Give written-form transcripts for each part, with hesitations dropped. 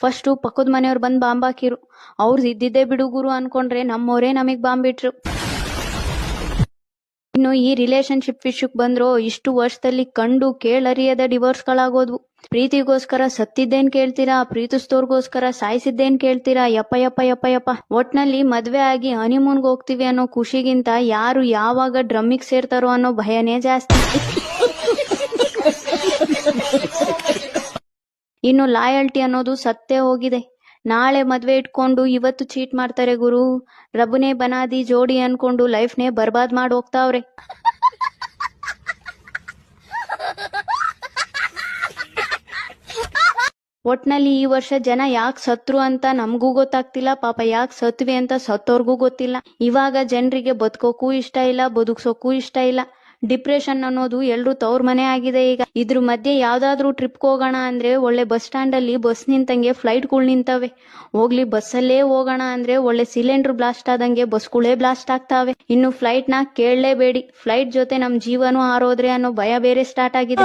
First ಪಕ್ಕದ ಮನೆಯವ್ರು ಬಂದ್ ಬಾಂಬ್ ಹಾಕಿರು. ಅವ್ರದ್ದು ಇದ್ದಿದ್ದೇ ಬಿಡುಗುರು ಅನ್ಕೊಂಡ್ರೆ ನಮ್ಮವರೇ ನಮಗ್ ಬಾಂಬ್ ಇಟ್ರು. ಇನ್ನು ಈ ರಿಲೇಶನ್ಶಿಪ್ ವಿಷಯಕ್ಕೆ ಬಂದ್ರು, ಇಷ್ಟು ವರ್ಷದಲ್ಲಿ ಕಂಡು ಕೇಳರಿಯದ ಡಿವೋರ್ಸ್ಗಳಾಗೋದ್ವು. ಪ್ರೀತಿಗೋಸ್ಕರ ಸತ್ತಿದ್ದೇನ್ ಕೇಳ್ತೀರಾ, ಪ್ರೀತಿಸಿದವ್ರಿಗೋಸ್ಕರ ಸಾಯಿಸಿದ್ದೇನ್ ಕೇಳ್ತೀರಾ. ಯಪ್ಪ ಯಪ್ಪ ಯಪ್ಪ ಯಪ್ಪ. ಒಟ್ನಲ್ಲಿ ಮದ್ವೆ ಆಗಿ ಹನಿಮೂನ್ಗೆ ಹೋಗ್ತೀವಿ ಅನ್ನೋ ಖುಷಿಗಿಂತ ಯಾರು ಯಾವಾಗ ಡ್ರಮ್ಮಿಗ್ ಸೇರ್ತಾರೋ ಅನ್ನೋ ಭಯನೇ ಜಾಸ್ತಿ. ಇನ್ನು ಲಾಯಲ್ಟಿ ಅನ್ನೋದು ಸತ್ತೇ ಹೋಗಿದೆ. ನಾಳೆ ಮದ್ವೆ ಇಟ್ಕೊಂಡು ಇವತ್ತು ಚೀಟ್ ಮಾಡ್ತಾರೆ ಗುರು. ರಬುನೇ ಬನಾದಿ ಜೋಡಿ ಅನ್ಕೊಂಡು ಲೈಫ್ನೇ ಬರ್ಬಾದ್ ಮಾಡಿ ಹೋಗ್ತಾವ್ರೆ. ಒಟ್ನಲ್ಲಿ ಈ ವರ್ಷ ಜನ ಯಾಕೆ ಸತ್ರು ಅಂತ ನಮಗೂ ಗೊತ್ತಾಗ್ತಿಲ್ಲ, ಪಾಪ ಯಾಕೆ ಸತ್ವಿ ಅಂತ ಸತ್ತೋರ್ಗೂ ಗೊತ್ತಿಲ್ಲ. ಇವಾಗ ಜನರಿಗೆ ಬದುಕೋಕ್ಕೂ ಇಷ್ಟ ಇಲ್ಲ, ಬದುಕ್ಸೋಕ್ಕೂ ಇಷ್ಟ ಇಲ್ಲ. ಡಿಪ್ರೆಷನ್ ಅನ್ನೋದು ಎಲ್ರು ತವ್ರ ಮನೆ ಆಗಿದೆ ಈಗ. ಇದ್ರ ಮಧ್ಯೆ ಯಾವ್ದಾದ್ರು ಟ್ರಿಪ್ ಹೋಗೋಣ ಅಂದ್ರೆ ಒಳ್ಳೆ ಬಸ್ ಸ್ಟ್ಯಾಂಡ್ ಅಲ್ಲಿ ಬಸ್ ನಿಂತಂಗೆ ಫ್ಲೈಟ್ಗಳು ನಿಂತವೆ. ಹೋಗ್ಲಿ ಬಸ್ಸಲ್ಲೇ ಹೋಗೋಣ ಅಂದ್ರೆ ಒಳ್ಳೆ ಸಿಲಿಂಡರ್ ಬ್ಲಾಸ್ಟ್ ಆದಂಗೆ ಬಸ್ಗಳೇ ಬ್ಲಾಸ್ಟ್ ಆಗ್ತಾವೆ. ಇನ್ನು ಫ್ಲೈಟ್ ನ ಕೇಳಲೇಬೇಡಿ, ಫ್ಲೈಟ್ ಜೊತೆ ನಮ್ ಜೀವನೂ ಹಾರೋದ್ರೆ ಅನ್ನೋ ಭಯ ಬೇರೆ ಸ್ಟಾರ್ಟ್ ಆಗಿದೆ.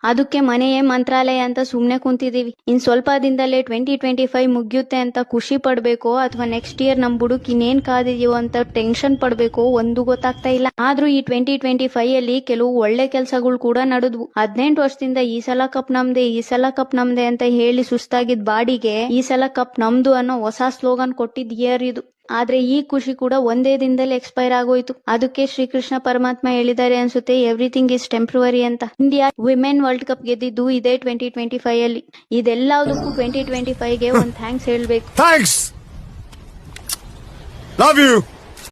ಅದಕ್ಕೆ ಮನೆಯೇ ಮಂತ್ರಾಲಯ ಅಂತ ಸುಮ್ನೆ ಕುಂತಿದೀವಿ. ಇನ್ ಸ್ವಲ್ಪ ದಿನದಲ್ಲೇ 2025 ಮುಗಿಯುತ್ತೆ ಅಂತ ಖುಷಿ ಪಡ್ಬೇಕೋ ಅಥವಾ ನೆಕ್ಸ್ಟ್ ಇಯರ್ ನಮ್ ಬುಡುಕ್ ಇನ್ನೇನ್ ಕಾದಿದೀವೋ ಅಂತ ಟೆನ್ಷನ್ ಪಡ್ಬೇಕೋ ಒಂದು ಗೊತ್ತಾಗ್ತಾ ಇಲ್ಲ. ಆದ್ರೂ ಈ 2025 ಅಲ್ಲಿ ಕೆಲವು ಒಳ್ಳೆ ಕೆಲ್ಸಗಳು ಕೂಡ ನಡೆದ್ವು. 18 ವರ್ಷದಿಂದ ಈ ಸಲ ಕಪ್ ನಮ್ದೆ, ಈ ಸಲ ಕಪ್ ನಮ್ದೆ ಅಂತ ಹೇಳಿ ಸುಸ್ತಾಗಿದ್ ಬಾಡಿಗೆ ಈ ಸಲ ಕಪ್ ನಮ್ದು ಅನ್ನೋ ಹೊಸ ಸ್ಲೋಗನ್ ಕೊಟ್ಟಿದ್ ಇಯರ್ ಇದು. ಆದ್ರೆ ಈ ಖುಷಿ ಕೂಡ ಒಂದೇ ದಿನದಲ್ಲಿ ಎಕ್ಸ್ಪೈರ್ ಆಗೋಯ್ತು. ಅದಕ್ಕೆ ಶ್ರೀಕೃಷ್ಣ ಪರಮಾತ್ಮ ಹೇಳಿದ್ದಾರೆ ಅನ್ಸುತ್ತೆ, ಎವ್ರಿಥಿಂಗ್ ಇಸ್ ಟೆಂಪ್ರವರಿ ಅಂತ. ಇಂಡಿಯಾ ವಿಮೆನ್ ವರ್ಲ್ಡ್ ಕಪ್ ಗೆದ್ದಿದ್ದು ಇದೇ 2025 ಅಲ್ಲಿ. ಇದೆಲ್ಲದಕ್ಕೂ 2025ಗೆ ಒಂದು ಥ್ಯಾಂಕ್ಸ್ ಹೇಳ್ಬೇಕು. Thanks, love you.